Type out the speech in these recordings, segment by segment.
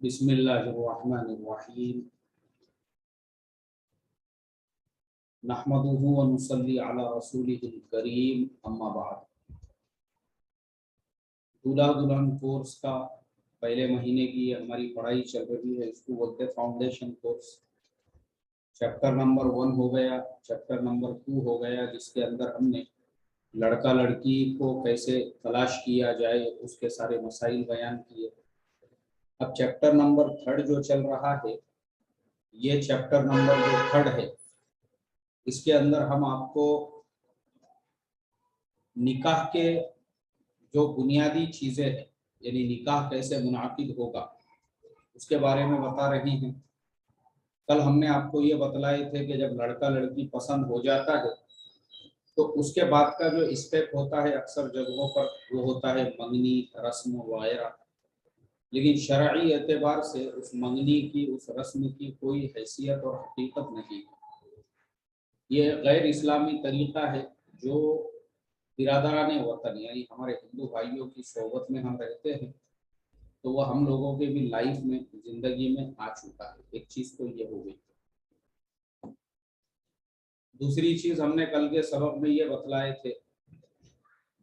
बिस्मिल्लाहिर्रहमानिर्रहीम नहमदुहु व नुसल्ली अला रसूलिहिल करीम अम्मा बाद। दूल्हा दुल्हन कोर्स का पहले महीने की हमारी पढ़ाई चल रही है। इसको बोलते फाउंडेशन कोर्स। चैप्टर नंबर 1 हो गया, चैप्टर नंबर 2 हो गया, जिसके अंदर हमने लड़का लड़की को कैसे तलाश किया जाए उसके सारे मसाइल बयान किए। अब चैप्टर नंबर 3 जो चल रहा है, ये चैप्टर नंबर जो 3 है, इसके अंदर हम आपको निकाह के जो बुनियादी चीज़ें हैं, यानी निकाह कैसे मुनाकिद होगा, उसके बारे में बता रहे हैं। कल हमने आपको ये बतलाए थे कि जब लड़का लड़की पसंद हो जाता है तो उसके बाद का जो स्टेप होता है अक्सर जगहों पर वो होता है मंगनी, रस्म वगैरह। लेकिन शरई एतबार से उस मंगनी की, उस रस्म की कोई हैसियत और हकीकत नहीं है। ये गैर इस्लामी तरीक़ा है जो बिरादराने वतन यानी हमारे हिंदू भाइयों की सोबत में हम रहते हैं, तो वह हम लोगों के भी लाइफ में, जिंदगी में आ चुका है। एक चीज़ तो ये हो गई। दूसरी चीज़ हमने कल के सबक में ये बतलाए थे,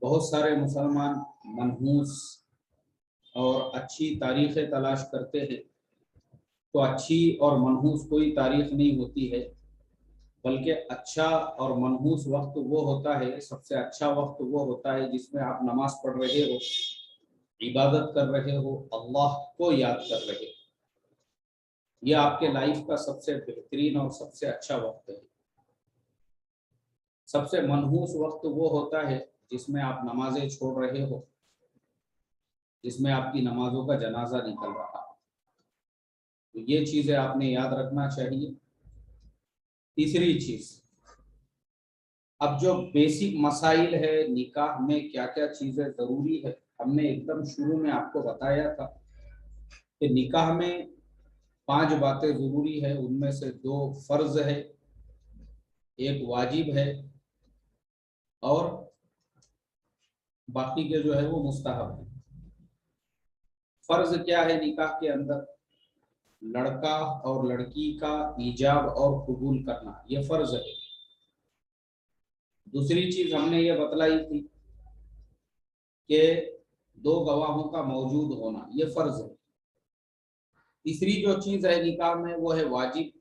बहुत सारे मुसलमान मनहूस और अच्छी तारीखें तलाश करते हैं, तो अच्छी और मनहूस कोई तारीख नहीं होती है, बल्कि अच्छा और मनहूस वक्त वो होता है, सबसे अच्छा वक्त वो होता है जिसमें आप नमाज पढ़ रहे हो, इबादत कर रहे हो, अल्लाह को याद कर रहे हो। यह आपके लाइफ का सबसे बेहतरीन और सबसे अच्छा वक्त है। सबसे मनहूस वक्त वो होता है जिसमें आप नमाजें छोड़ रहे हो, जिसमें आपकी नमाजों का जनाजा निकल रहा है। तो ये चीज़ें आपने याद रखना चाहिए। तीसरी चीज़, अब जो बेसिक मसाइल है निकाह में, क्या क्या चीज़ें ज़रूरी है, हमने एकदम शुरू में आपको बताया था कि निकाह में 5 बातें ज़रूरी है। उनमें से 2 फ़र्ज है, एक वाजिब है और बाकी के जो है वो मुस्तहब है। फ़र्ज क्या है निकाह के अंदर? लड़का और लड़की का ईजाब और कबूल करना, ये फ़र्ज है। दूसरी चीज़ हमने ये बतलाई थी कि 2 गवाहों का मौजूद होना, ये फ़र्ज है। तीसरी जो चीज़ है निकाह में वो है वाजिब,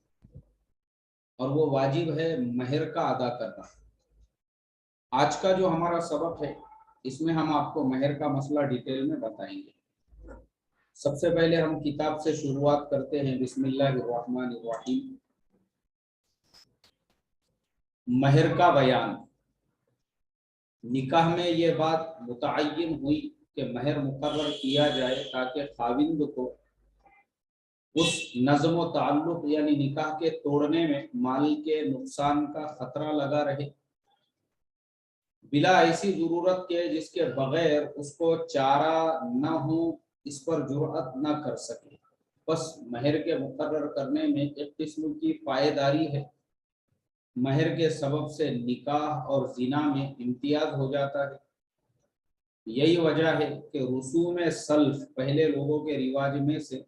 और वो वाजिब है महर का अदा करना। आज का जो हमारा सबक है इसमें हम आपको महर का मसला डिटेल में बताएंगे। सबसे पहले हम किताब से शुरुआत करते हैं। बिस्मिल्लाहिर्रहमानिर्रहीम। महर का बयान। निकाह में ये बात मुतअय्यन हुई कि महर मुकर्रर किया जाए ताकि खाविंद को उस नज़्म व ताल्लुक़ यानी निकाह के तोड़ने में माल के नुकसान का खतरा लगा रहे, बिला ऐसी ज़रूरत के जिसके बगैर उसको चारा न हो, इस पर जुर्अत न कर सके। बस महर के मुकर्रर करने में एक किस्म की पायेदारी है। महर के सबब से निकाह और जिना में इम्तियाज हो जाता है। यही वजह है कि रसूम सल्फ, पहले लोगों के रिवाज में से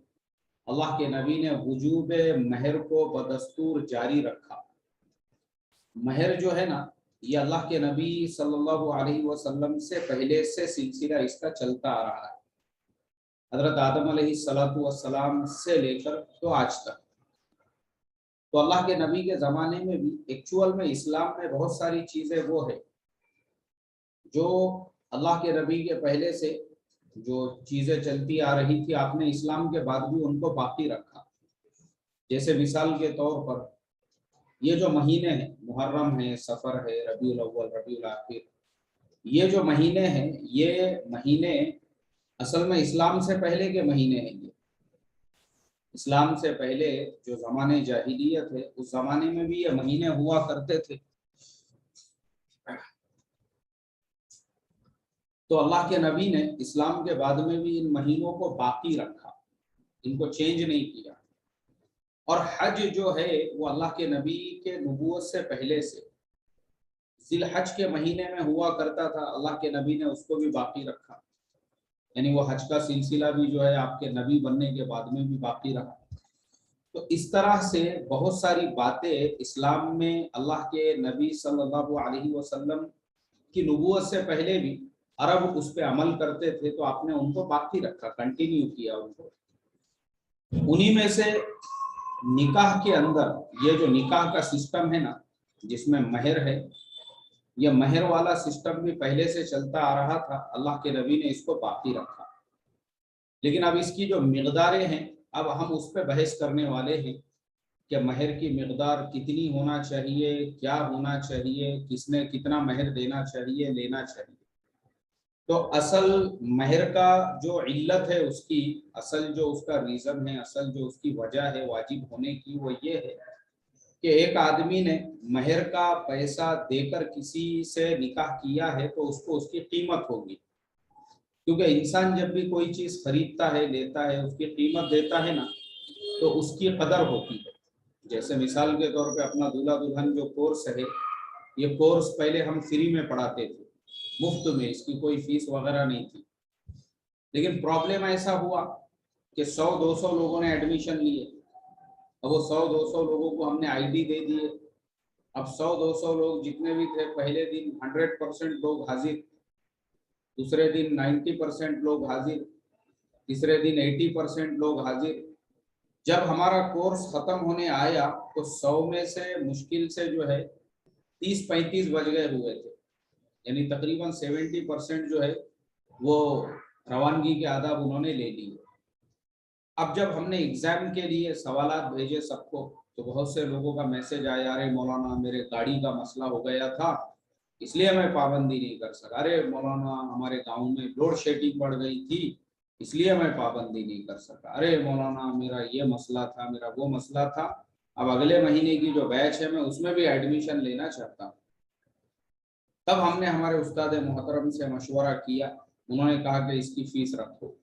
अल्लाह के नबी ने वजूब महर को बदस्तूर जारी रखा। महर जो है ना, ये अल्लाह के नबी सल्लल्लाहु अलैहि वसल्लम से पहले से सिलसिला इसका चलता आ रहा है, हजरत आदम अलैहिस्सलातु वस्सलाम से लेकर तो आज तक। तो अल्लाह के नबी के ज़माने में भी एक्चुअल में इस्लाम में बहुत सारी चीज़ें वो है जो अल्लाह के नबी के पहले से जो चीज़ें चलती आ रही थी, आपने इस्लाम के बाद भी उनको बाकी रखा। जैसे मिसाल के तौर पर ये जो महीने हैं, मुहर्रम है, सफ़र है, रबीउल अव्वल, रबीउल आखिर, ये जो महीने हैं, ये महीने असल में इस्लाम से पहले के महीने हैं। ये इस्लाम से पहले जो ज़माने जाहिलियत है, उस ज़माने में भी ये महीने हुआ करते थे। तो अल्लाह के नबी ने इस्लाम के बाद में भी इन महीनों को बाकी रखा, इनको चेंज नहीं किया। और हज जो है वो अल्लाह के नबी के नबूवत से पहले से जिल हज के महीने में हुआ करता था, अल्लाह के नबी ने उसको भी बाकी रखा। यानी वो हज का सिलसिला भी जो है आपके नबी बनने के बाद में भी बाकी रहा। तो इस तरह से बहुत सारी बातें इस्लाम में अल्लाह के नबी सल्लल्लाहु अलैहि वसल्लम की नबूवत से पहले भी अरब उस पर अमल करते थे, तो आपने उनको बाकी रखा, कंटिन्यू किया उनको। उन्हीं में से निकाह के अंदर ये जो निकाह का सिस्टम है ना, जिसमें महर है, ये महर वाला सिस्टम भी पहले से चलता आ रहा था, अल्लाह के नबी ने इसको बाकी रखा। लेकिन अब इसकी जो मिकदारें हैं, अब हम उस पर बहस करने वाले हैं कि महर की मिकदार कितनी होना चाहिए, क्या होना चाहिए, किसने कितना महर देना चाहिए, लेना चाहिए। तो असल महर का जो इल्लत है, उसकी असल जो उसका रीज़न है, असल जो उसकी वजह है वाजिब होने की, वो ये है कि एक आदमी ने महर का पैसा देकर किसी से निकाह किया है तो उसको उसकी कीमत होगी, क्योंकि इंसान जब भी कोई चीज़ खरीदता है, लेता है, उसकी कीमत देता है ना, तो उसकी कदर होती है। जैसे मिसाल के तौर पे अपना दूल्हा दुल्हन जो कोर्स है, ये कोर्स पहले हम फ्री में पढ़ाते थे, मुफ्त में, इसकी कोई फीस वगैरह नहीं थी। लेकिन प्रॉब्लम ऐसा हुआ कि 100-200 लोगों ने एडमिशन लिए। अब वो 100-200 लोगों को हमने आईडी दे दिए। अब 100-200 लोग जितने भी थे, पहले दिन 100% लोग हाजिर, दूसरे दिन 90% लोग हाजिर, तीसरे दिन 80% लोग हाजिर। जब हमारा कोर्स खत्म होने आया तो 100 में से मुश्किल से जो है 30-35 बज गए हुए थे, यानी तकरीबन 70% जो है वो रवानगी के आदाब उन्होंने ले लिए। अब जब हमने एग्जाम के लिए सवालात भेजे सबको, तो बहुत से लोगों का मैसेज आया, अरे मौलाना मेरे गाड़ी का मसला हो गया था इसलिए मैं पाबंदी नहीं कर सका, अरे मौलाना हमारे गांव में लोड शेडिंग बढ़ गई थी इसलिए मैं पाबंदी नहीं कर सका, अरे मौलाना मेरा ये मसला था, मेरा वो मसला था, अब अगले महीने की जो बैच है मैं उसमें भी एडमिशन लेना चाहता हूँ। तब हमने हमारे उस्ताद मोहतरम से मशवरा किया, उन्होंने कहा कि इसकी फीस रखो,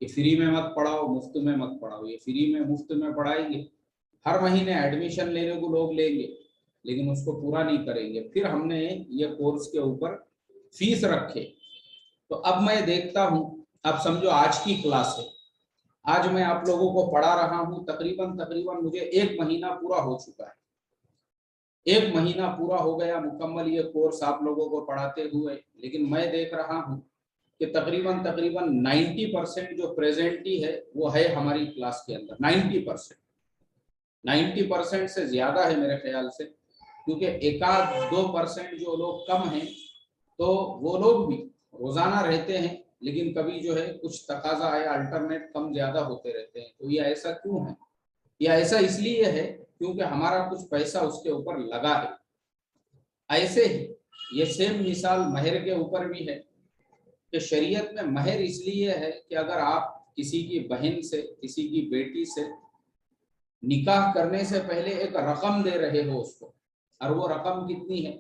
ये फ्री में मत पढ़ाओ, मुफ्त में मत पढ़ाओ। ये फ्री में मुफ्त में पढ़ाएंगे, हर महीने एडमिशन लेने को लोग लेंगे, लेकिन उसको पूरा नहीं करेंगे। फिर हमने ये कोर्स के ऊपर फीस रखे। तो अब मैं देखता हूँ, अब समझो आज की क्लास है, आज मैं आप लोगों को पढ़ा रहा हूँ, तकरीबन तकरीबन मुझे 1 महीना पूरा हो चुका है। 1 महीना पूरा हो गया मुकम्मल ये कोर्स आप लोगों को पढ़ाते हुए, लेकिन मैं देख रहा हूँ कि तकरीबन तकरीबन 90% जो प्रेजेंटी है वो है हमारी क्लास के अंदर। 90% से ज्यादा है मेरे ख्याल से, क्योंकि 1-2% जो लोग कम हैं, तो वो लोग भी रोजाना रहते हैं, लेकिन कभी जो है कुछ तकाजा है, अल्टरनेट कम ज्यादा होते रहते हैं। तो ये ऐसा क्यों है? या ऐसा इसलिए है क्योंकि हमारा कुछ पैसा उसके ऊपर लगा है। ऐसे ही ये सेम मिसाल महर के ऊपर भी है कि शरीयत में महर इसलिए है कि अगर आप किसी की बहन से, किसी की बेटी से निकाह करने से पहले एक रकम दे रहे हो उसको, और वो रकम कितनी है?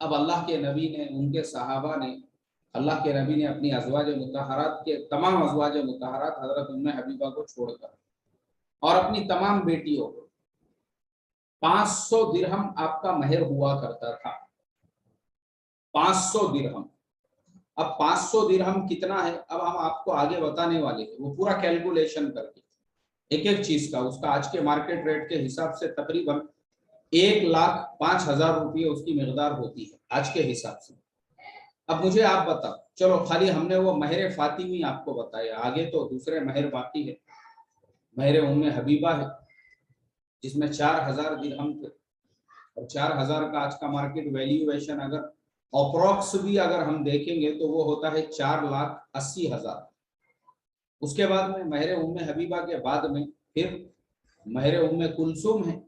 अब अल्लाह के नबी ने, उनके सहाबा ने, अल्लाह के नबी ने अपनी अज़वाज मुतहरात के तमाम अज़वाज मुतहरात हज़रत उम्मे हबीबा को छोड़कर और अपनी तमाम बेटियों को 500 दिरहम आपका महर हुआ करता था। 500 दिरहम। अब 500 दिरहम कितना है, अब हम आपको आगे बताने वाले हैं, वो पूरा कैलकुलेशन करके एक एक चीज का, उसका आज के मार्केट रेट के हिसाब से तकरीबन 1,05,000 रुपये उसकी मिकदार होती है आज के हिसाब से। अब मुझे आप बताओ, चलो खाली हमने वो महर फातिमी आपको बताया, आगे तो दूसरे महर बाकी है। महर उम्मे हबीबा है जिसमें 4,000 दिरहम थे, और 4,000 का आज का मार्केट वैल्यूएशन अगर अप्रोक्स भी अगर हम देखेंगे तो वो होता है 4,80,000। उसके बाद में महर उम्मे हबीबा के बाद में फिर महर उम्मे कुलसुम है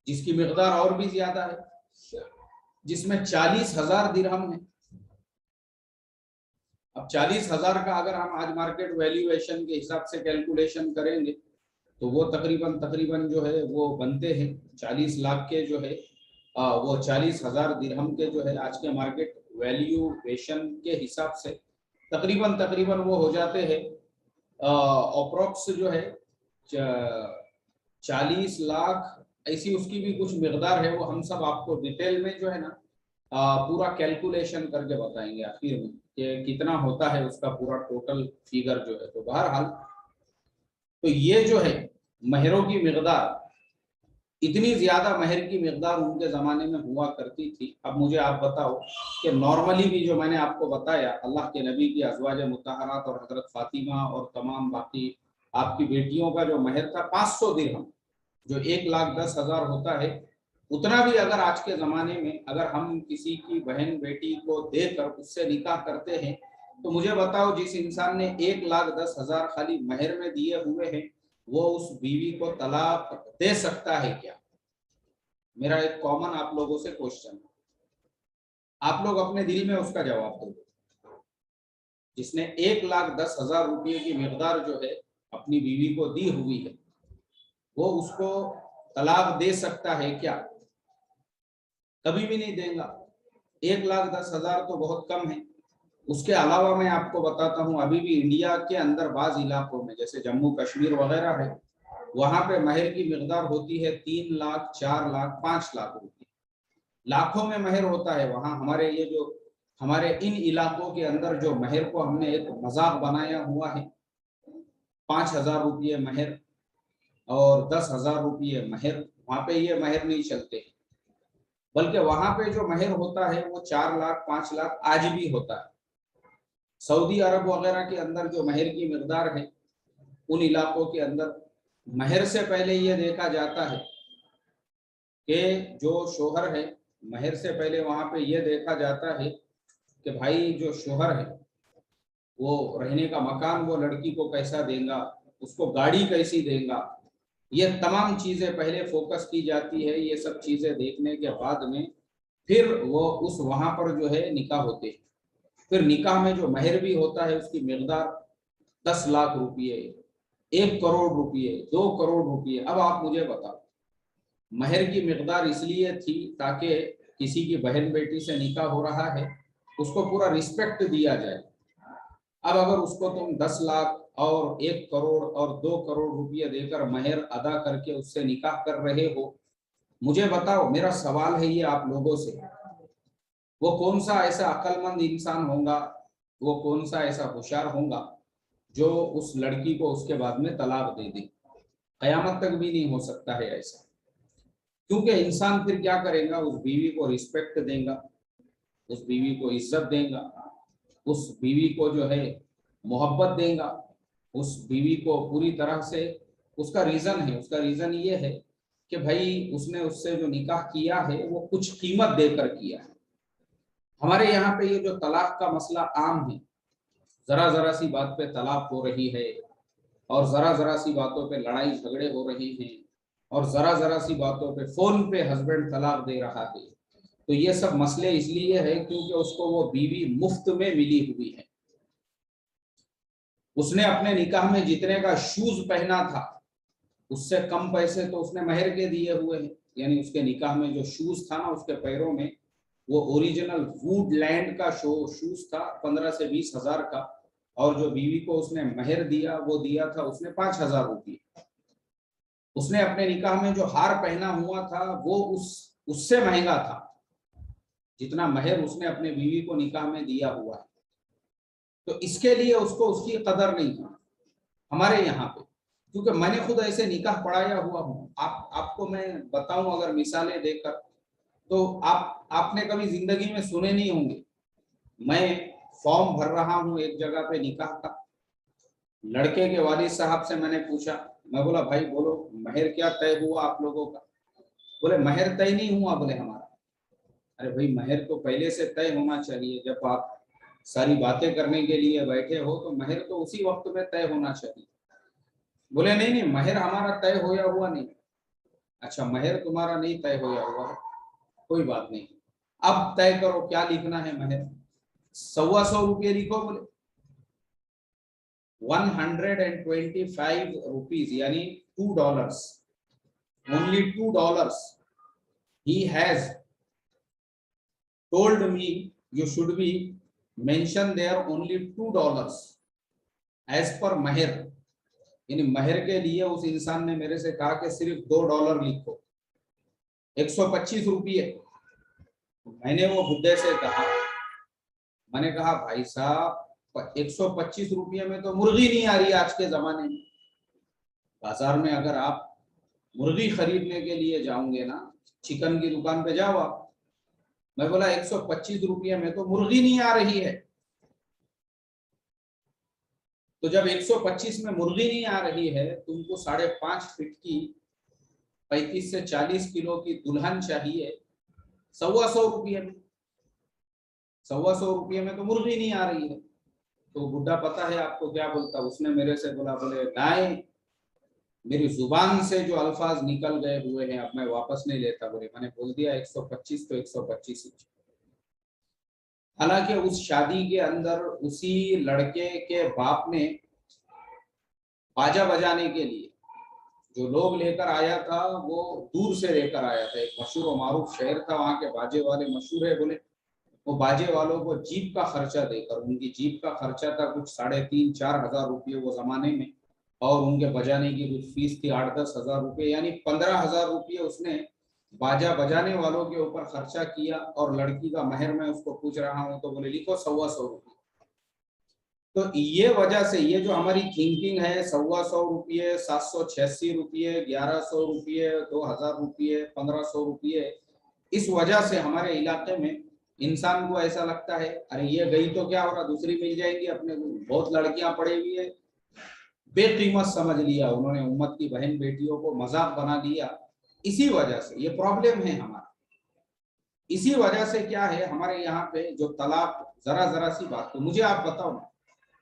जिसकी मिकदार और भी ज्यादा है, जिसमें 40,000 दिरहम है। अब 40,000 का अगर हम आज मार्केट वैल्यूएशन के हिसाब से कैलकुलेशन करेंगे तो वो तकरीबन तकरीबन जो है वो बनते हैं 40 लाख के जो है, वो 40,000 दिरहम के जो है आज के मार्केट वैल्यूएशन के हिसाब से तकरीबन तकरीबन वो हो जाते हैं अप्रोक्स जो है 40 लाख, ऐसी उसकी भी कुछ मिकदार है, वो हम सब आपको डिटेल में जो है ना पूरा कैलकुलेशन करके बताएंगे आखिर में कि कितना होता है उसका पूरा टोटल फिगर जो है। तो बहरहाल तो ये जो है महरों की मिकदार, इतनी ज्यादा महर की मिकदार उनके जमाने में हुआ करती थी। अब मुझे आप बताओ कि नॉर्मली भी जो मैंने आपको बताया अल्लाह के नबी की अज़वाज मुतहरात और हजरत फातिमा और तमाम बाकी आपकी बेटियों का जो महर था 500 दिरहम, जो 1,10,000 होता है, उतना भी अगर आज के ज़माने में अगर हम किसी की बहन बेटी को देकर उससे निकाह करते हैं, तो मुझे बताओ जिस इंसान ने 1,10,000 खाली महर में दिए हुए हैं, वो उस बीवी को तलाक दे सकता है क्या? मेरा एक कॉमन आप लोगों से क्वेश्चन है, आप लोग अपने दिल में उसका जवाब दो। जिसने 1,10,000 रुपये की मिकदार जो है अपनी बीवी को दी हुई है, वो उसको तलाक दे सकता है क्या? कभी भी नहीं देगा। 1,10,000 तो बहुत कम है। उसके अलावा मैं आपको बताता हूँ, अभी भी इंडिया के अंदर बाज इलाकों में जैसे जम्मू कश्मीर वगैरह है, वहां पे महर की मिकदार होती है 3 लाख, 4 लाख, 5 लाख रुपए, लाखों में महर होता है वहां। हमारे ये जो हमारे इन इलाकों के अंदर जो महर को हमने एक मजाक बनाया हुआ है, 5,000 रुपये महर और 10,000 रुपये महर, वहां पे ये महर नहीं चलते, बल्कि वहां पे जो महर होता है वो 4 लाख, 5 लाख आज भी होता है। सऊदी अरब वगैरह के अंदर जो महर की मिकदार है, उन इलाकों के अंदर महर से पहले ये देखा जाता है कि जो शोहर है, महर से पहले वहां पे ये देखा जाता है कि भाई जो शोहर है वो रहने का मकान वो लड़की को कैसा देगा, उसको गाड़ी कैसी देगा, ये तमाम चीजें पहले फोकस की जाती है। ये सब चीजें देखने के बाद में फिर वो उस वहां पर जो है निकाह होते हैं। फिर निकाह में जो महर भी होता है उसकी मिकदार 10 लाख रुपये, 1 करोड़ रुपये, 2 करोड़ रुपये। अब आप मुझे बताओ, महर की मिकदार इसलिए थी ताकि किसी की बहन बेटी से निकाह हो रहा है, उसको पूरा रिस्पेक्ट दिया जाए। अब अगर उसको तुम 10 लाख और 1 करोड़ और 2 करोड़ रुपये देकर महर अदा करके उससे निकाह कर रहे हो, मुझे बताओ, मेरा सवाल है ये आप लोगों से, वो कौन सा ऐसा अक्लमंद इंसान होगा, वो कौन सा ऐसा होशियार होगा जो उस लड़की को उसके बाद में तलाक दे दे? कयामत तक भी नहीं हो सकता है ऐसा। क्योंकि इंसान फिर क्या करेगा, उस बीवी को रिस्पेक्ट देगा, उस बीवी को इज्जत देगा, उस बीवी को जो है मोहब्बत देगा, उस बीवी को पूरी तरह से, उसका रीजन है, उसका रीजन ये है कि भाई उसने उससे जो निकाह किया है वो कुछ कीमत देकर किया है। हमारे यहाँ पे ये जो तलाक का मसला आम है, जरा जरा सी बात पे तलाक हो रही है, और जरा जरा सी बातों पे लड़ाई झगड़े हो रहे हैं, और जरा सी बातों पे फोन पे हस्बैंड तलाक दे रहा है। तो ये सब मसले इसलिए है क्योंकि उसको वो बीवी मुफ्त में मिली हुई है। उसने अपने निकाह में जितने का शूज पहना था उससे कम पैसे तो उसने महर के दिए हुए हैं। यानी उसके निकाह में जो शूज था ना उसके पैरों में, वो ओरिजिनल वुडलैंड का शूज था 15 से 20 हजार का, और जो बीवी को उसने महर दिया वो दिया था उसने 5,000 रुपये। उसने अपने निकाह में जो हार पहना हुआ था वो उससे महंगा था जितना महर उसने अपने बीवी को निकाह में दिया हुआ है। तो इसके लिए उसको उसकी कदर नहीं था हमारे यहाँ पे, क्योंकि मैंने खुद ऐसे निकाह पढ़ाया हुआ हूँ। आपको मैं बताऊं अगर मिसालें देकर, तो आपने कभी जिंदगी में सुने नहीं होंगे। मैं फॉर्म भर रहा हूँ एक जगह पे निकाह का, लड़के के वालिद साहब से मैंने पूछा, मैं बोला भाई बोलो महर क्या तय हुआ आप लोगों का? बोले महर तय नहीं हुआ बोले हमारा। अरे भाई महर तो पहले से तय होना चाहिए, जब आप सारी बातें करने के लिए बैठे हो तो महर तो उसी वक्त में तय होना चाहिए। बोले नहीं नहीं महर हमारा तय होया हुआ नहीं। अच्छा महर तुम्हारा नहीं तय होया हुआ है, कोई बात नहीं, अब तय करो क्या लिखना है महर। 125 रुपये लिखो बोले, 125 रुपीज यानी $2, only $2 he has told me you should be mention there only $2 as per महर। यानी महर के लिए उस इंसान ने मेरे से कहा कि सिर्फ $2 लिखो, 125 रुपये। मैंने वो बुड्ढे से कहा, मैंने कहा भाई साहब 125 रुपये में तो मुर्गी नहीं आ रही आज के जमाने में। बाजार में अगर आप मुर्गी खरीदने के लिए जाओगे ना, चिकन की दुकान पे जाओ आप, मैं बोला 125 रुपये में तो मुर्गी नहीं आ रही है। तो जब 125 में मुर्गी नहीं आ रही है, तुमको 5.5 फीट की 35 से 40 किलो की दुल्हन चाहिए 125 रुपये में। 125 रुपये में तो मुर्गी नहीं आ रही है। तो बुढ़ा पता है आपको क्या बोलता, उसने मेरे से बोला, बोले नहीं, मेरी जुबान से जो अल्फाज निकल गए हुए हैं अब मैं वापस नहीं लेता। बोले मैंने बोल दिया 125 तो 125 ही। हालांकि उस शादी के अंदर उसी लड़के के बाप ने बाजा बजाने के लिए जो लोग लेकर आया था, वो दूर से लेकर आया था। एक मशहूर और मारूफ शहर था, वहां के बाजे वाले मशहूर है। बोले वो बाजे वालों को जीप का खर्चा देकर, उनकी जीप का खर्चा था कुछ 3,500-4 हजार रुपये वो जमाने में, और उनके बजाने की कुछ फीस थी 8-10 हजार रुपये, यानी 15,000 रुपये उसने बाजा बजाने वालों के ऊपर खर्चा किया। और लड़की का महर मैं उसको पूछ रहा हूँ तो बोले लिखो 125 रुपये। तो ये वजह से ये जो हमारी थिंकिंग है 125 रुपये, 786 रुपये, 1100 रुपये, 2,000 रुपये, 1,500 रुपये, इस वजह से हमारे इलाके में इंसान को ऐसा लगता है अरे ये गई तो क्या हो रहा, दूसरी मिल जाएगी अपने को। बहुत लड़कियां पड़ी हुई है, बेकीमत समझ लिया उन्होंने, उम्मत की बहन बेटियों को मजाक बना लिया। इसी वजह से ये प्रॉब्लम है हमारा। इसी वजह से क्या है हमारे यहाँ पे जो तलाक, जरा जरा सी बात, तो मुझे आप बताओ ना,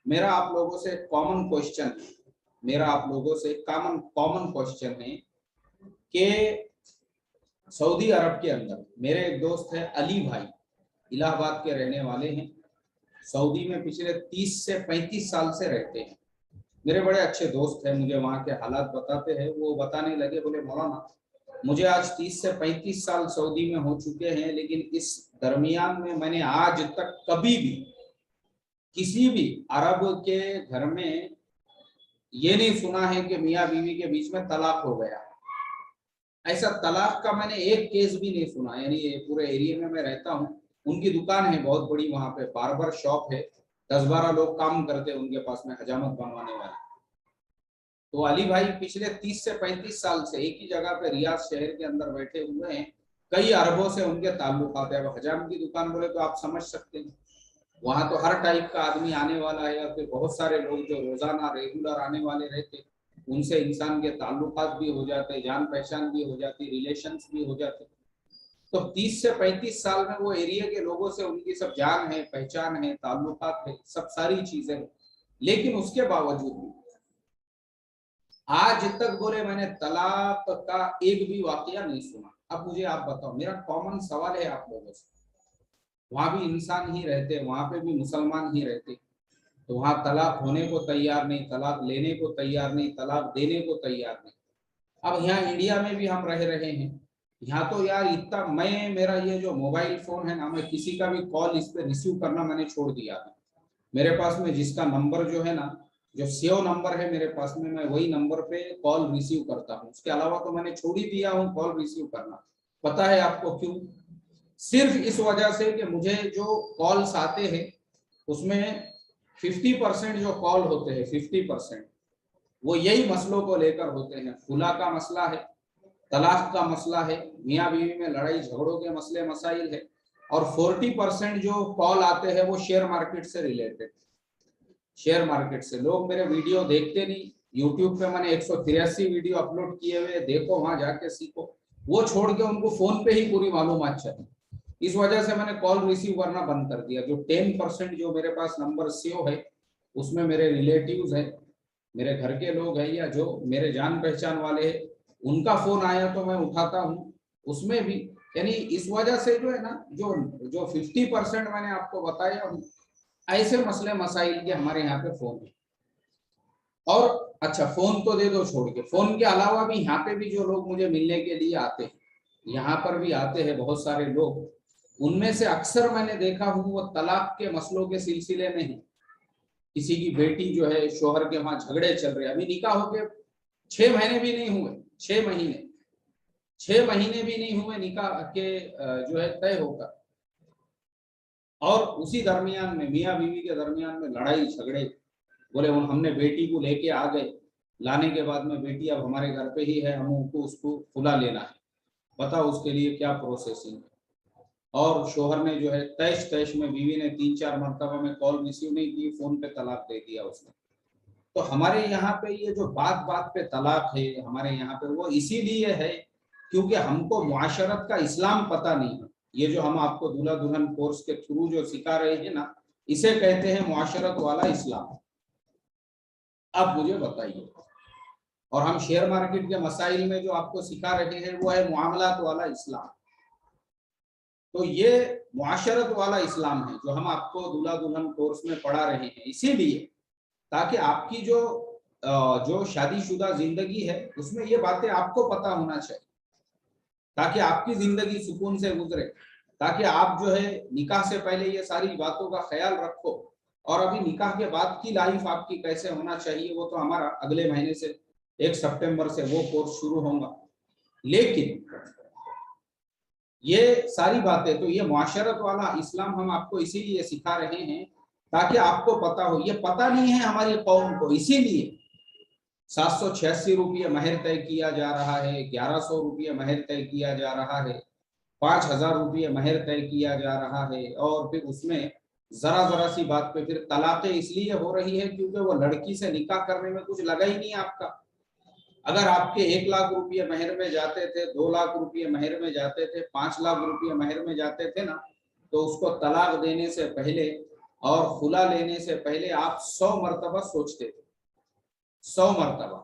मेरा आप लोगों से कॉमन क्वेश्चन है, मेरा आप लोगों से कॉमन क्वेश्चन है कि सऊदी अरब के अंदर मेरे एक दोस्त है अली भाई, इलाहाबाद के रहने वाले हैं, सऊदी में पिछले 30 से 35 साल से रहते हैं। मेरे बड़े अच्छे दोस्त हैं, मुझे वहाँ के हालात बताते हैं। वो बताने लगे, बोले मौलाना मुझे आज 30 से 35 साल सऊदी में हो चुके हैं, लेकिन इस दरमियान में मैंने आज तक कभी भी किसी भी अरब के घर में ये नहीं सुना है कि मियाँ बीवी के बीच में तलाक हो गया। ऐसा तलाक का मैंने एक केस भी नहीं सुना। यानी ये पूरे एरिया में मैं रहता हूँ, उनकी दुकान है बहुत बड़ी, वहां पे बार्बर शॉप है, 10-12 लोग काम करते हैं उनके पास में हजामत बनवाने वाले। तो अली भाई पिछले 30 से 35 साल से एक ही जगह पे रियाद शहर के अंदर बैठे हुए हैं। कई अरबों से उनके ताल्लुकात है। हजाम की दुकान बोले तो आप समझ सकते हैं, वहां तो हर टाइप का आदमी आने वाला है, या फिर बहुत सारे लोग जो रोजाना रेगुलर आने वाले रहते, उनसे इंसान के ताल्लुकात भी हो जाते, जान पहचान भी हो जाती, रिलेशंस भी हो जाते। तो 30 से 35 साल में वो एरिया के लोगों से उनकी सब जान है, पहचान है, ताल्लुकात है, सब सारी चीजें हैं। लेकिन उसके बावजूद भी आज तक बोले मैंने तलाक का एक भी वाकया नहीं सुना। अब मुझे आप बताओ, मेरा कॉमन सवाल है आप लोगों से, वहां भी इंसान ही रहते, वहां पे भी मुसलमान ही रहते, तो वहां तलाक होने को तैयार नहीं, तलाक लेने को तैयार नहीं, तलाक देने को तैयार नहीं। अब यहाँ इंडिया में भी हम रह रहे हैं, यहाँ तो यार इतना, मैं मेरा ये जो मोबाइल फोन है ना, मैं किसी का भी कॉल इस पे रिसीव करना मैंने छोड़ दिया है। मेरे पास में जिसका नंबर जो है ना, जो सेव नंबर है मेरे पास में, मैं वही नंबर पे कॉल रिसीव करता हूँ। उसके अलावा तो मैंने छोड़ ही दिया हूँ कॉल रिसीव करना। पता है आपको क्यों? सिर्फ इस वजह से कि मुझे जो कॉल्स आते हैं उसमें 50% जो कॉल होते हैं, 50% वो यही मसलों को लेकर होते हैं। खुला का मसला है, तलाक का मसला है, मियाँ बीवी में लड़ाई झगड़ों के मसले मसाइल है, और 40% जो कॉल आते हैं वो शेयर मार्केट से रिलेटेड। शेयर मार्केट से लोग मेरे वीडियो देखते नहीं, यूट्यूब पे मैंने 183 वीडियो अपलोड किए हुए, देखो वहां जाके सीखो। वो छोड़ के उनको फोन पे ही पूरी मालूमात चले, इस वजह से मैंने कॉल रिसीव करना बंद कर दिया। जो 10% जो मेरे पास नंबर सेव है, उसमें मेरे रिलेटिव्स है, मेरे घर के लोग हैं, या जो मेरे जान पहचान वाले हैं, उनका फोन आया तो मैं उठाता हूँ। उसमें भी यानी इस वजह से जो है ना, जो जो 50% मैंने आपको बताया, ऐसे मसले मसाइल के हमारे यहाँ पे फोन है। और अच्छा, फोन तो दे दो छोड़ के, फोन के अलावा भी यहाँ पे भी जो लोग मुझे मिलने के लिए आते हैं, यहाँ पर भी आते हैं बहुत सारे लोग, उनमें से अक्सर मैंने देखा हूँ वो तलाक के मसलों के सिलसिले में ही, किसी की बेटी जो है शोहर के वहां झगड़े चल रहे, अभी निकाह होके 6 महीने भी नहीं हुए, 6 महीने भी नहीं हुए निकाह के जो है तय होगा, और उसी दरमियान में मियाँ बीवी के दरमियान में लड़ाई झगड़े, बोले हमने बेटी को लेके आ गए, लाने के बाद में बेटी अब हमारे घर पे ही है, हमको उसको खुला लेना है, बताओ उसके लिए क्या प्रोसेसिंग है। और शोहर ने जो है तैश तैश में, बीवी ने 3-4 मरतबा में कॉल रिसीव नहीं की, फोन पे तलाक दे दिया उसने। तो हमारे यहाँ पे ये जो बात बात पे तलाक है हमारे यहाँ पे, वो इसीलिए है क्योंकि हमको मुआशरत का इस्लाम पता नहीं है। ये जो हम आपको दूल्हा दुल्हन कोर्स के थ्रू जो सिखा रहे हैं ना, इसे कहते हैं मुआशरत वाला इस्लाम। अब मुझे बताइए, और हम शेयर मार्केट के मसाइल में जो आपको सिखा रहे हैं वो है मुआमलात वाला इस्लाम। तो ये मुआशरत वाला इस्लाम है जो हम आपको दूल्हा दुल्हन कोर्स में पढ़ा रहे हैं, इसीलिए ताकि आपकी जो शादीशुदा जिंदगी है उसमें ये बातें आपको पता होना चाहिए, ताकि आपकी जिंदगी सुकून से गुजरे, ताकि आप जो है निकाह से पहले ये सारी बातों का ख्याल रखो। और अभी निकाह के बाद की लाइफ आपकी कैसे होना चाहिए वो तो हमारा अगले महीने से 1 सितंबर से वो कोर्स शुरू होगा। लेकिन ये सारी बातें, तो ये मुआशरत वाला इस्लाम हम आपको इसीलिए सिखा रहे हैं ताकि आपको पता हो। ये पता नहीं है हमारी कौम को, इसीलिए 786 रुपये महर तय किया जा रहा है, 1100 रुपये महर तय किया जा रहा है, 5000 रुपये महर तय किया जा रहा है। और फिर उसमें जरा जरा सी बात पे फिर तलाक़ें इसलिए हो रही है क्योंकि वो लड़की से निकाह करने में कुछ लगा ही नहीं आपका। अगर आपके 1 लाख रुपये महर में जाते थे, 2 लाख रुपये महर में जाते थे, 5 लाख रुपये महर में जाते थे ना, तो उसको तलाक देने से पहले और खुला लेने से पहले आप 100 मरतबा सोचते थे, 100 मरतबा,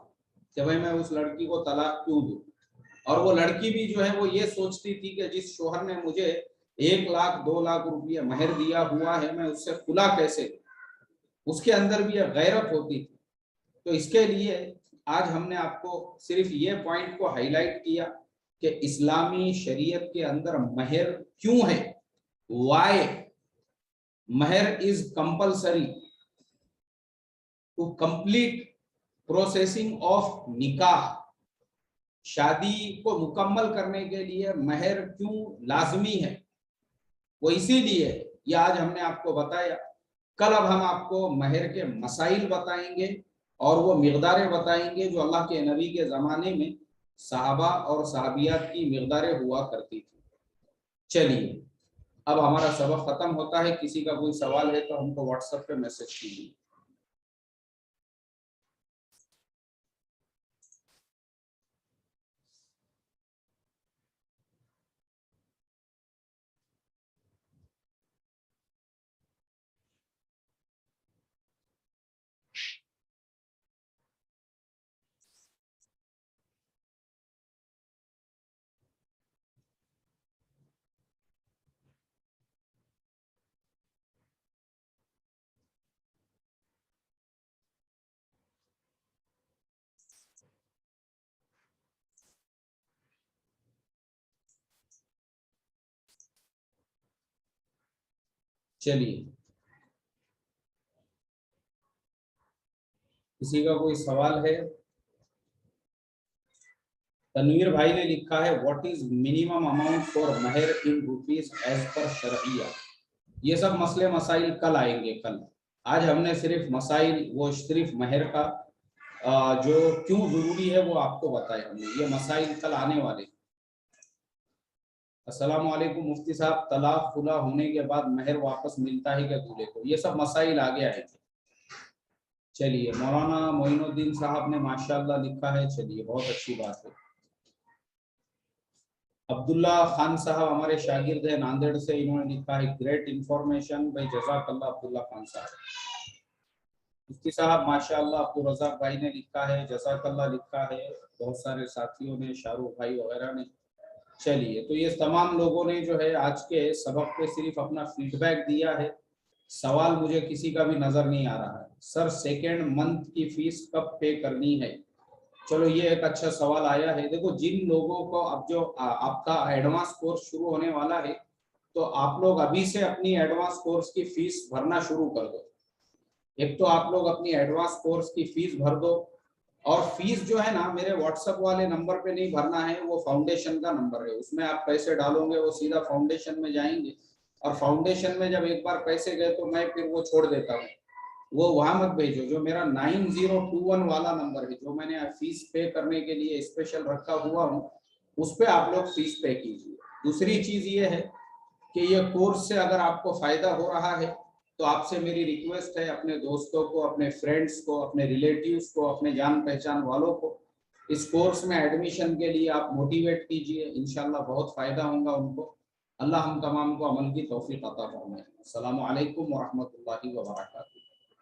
कि भाई मैं उस लड़की को तलाक क्यों दूं। और वो लड़की भी जो है वो ये सोचती थी कि जिस शोहर ने मुझे 1 लाख 2 लाख रुपये महर दिया हुआ है, मैं उससे खुला कैसे दूं। उसके अंदर भी एक गैरत होती थी। तो इसके लिए आज हमने आपको सिर्फ ये पॉइंट को हाईलाइट किया कि इस्लामी शरीयत के अंदर महर क्यों है, वाई महर is compulsory to complete processing of निकाह। शादी को मुकम्मल करने के लिए महर क्यों लाजमी है, वो इसीलिए ये आज हमने आपको बताया। कल अब हम आपको महर के मसाइल बताएंगे और वो मिकदारें बताएंगे जो अल्लाह के नबी के ज़माने में सहाबा और सहाबियात की मिकदारें हुआ करती थी। चलिए अब हमारा सबक ख़त्म होता है। किसी का कोई सवाल है तो हमको व्हाट्सएप पे मैसेज कीजिए। चलिए किसी का कोई सवाल है? तनवीर भाई ने लिखा है what is minimum amount for महर इन रुपीज एज पर शरइया। ये सब मसले मसाइल कल आएंगे। कल आज हमने सिर्फ मसाइल, वो सिर्फ महर का जो क्यों जरूरी है वो आपको बताया हमने। ये मसाइल कल आने वाले। अस्सलाम वालेकुम मुफ्ती साहब, तलाक खुला होने के बाद महर वापस मिलता है क्या दूल्हे को? ये सब मसाइल आगे आएंगे। चलिए मौलाना मोइनुद्दीन साहब ने माशाल्लाह लिखा है, चलिए बहुत अच्छी बात है। अब्दुल्ला खान साहब हमारे शागिर्द है नांदेड़ से, इन्होंने लिखा है ग्रेट इंफॉर्मेशन भाई, जज़ाकल्लाह अब्दुल्ला खान साहब। मुफ्ती साहब माशाल्लाह। अब्दुल रज़ाक भाई ने लिखा है, जज़ाकल्लाह लिखा है। बहुत सारे साथियों ने, शाहरुख भाई वगैरह ने। चलिए तो ये तमाम लोगों ने जो है आज के सबक पे सिर्फ अपना फीडबैक दिया है। सवाल मुझे किसी का भी नजर नहीं आ रहा है। सर सेकेंड मंथ की फीस कब पे करनी है? चलो ये एक अच्छा सवाल आया है। देखो जिन लोगों को अब जो आपका एडवांस कोर्स शुरू होने वाला है, तो आप लोग अभी से अपनी एडवांस कोर्स की फीस भरना शुरू कर दो। एक तो आप लोग अपनी एडवांस कोर्स की फीस भर दो, और फीस जो है ना मेरे व्हाट्सएप वाले नंबर पे नहीं भरना है, वो फाउंडेशन का नंबर है, उसमें आप पैसे डालोगे वो सीधा फाउंडेशन में जाएंगे और फाउंडेशन में जब एक बार पैसे गए तो मैं फिर वो छोड़ देता हूँ। वो वहां मत भेजो। जो मेरा 9021 वाला नंबर है, जो मैंने फीस पे करने के लिए स्पेशल रखा हुआ हूँ, उस पे आप लोग फीस पे कीजिए। दूसरी चीज ये है कि ये कोर्स से अगर आपको फायदा हो रहा है तो आपसे मेरी रिक्वेस्ट है, अपने दोस्तों को, अपने फ्रेंड्स को, अपने रिलेटिव्स को, अपने जान पहचान वालों को इस कोर्स में एडमिशन के लिए आप मोटिवेट कीजिए। इंशाल्लाह बहुत फायदा होगा उनको। अल्लाह हम तमाम को अमल की तौफीक अता फरमाए। अस्सलामु अलैकुम व रहमतुल्लाहि व बरकातहू।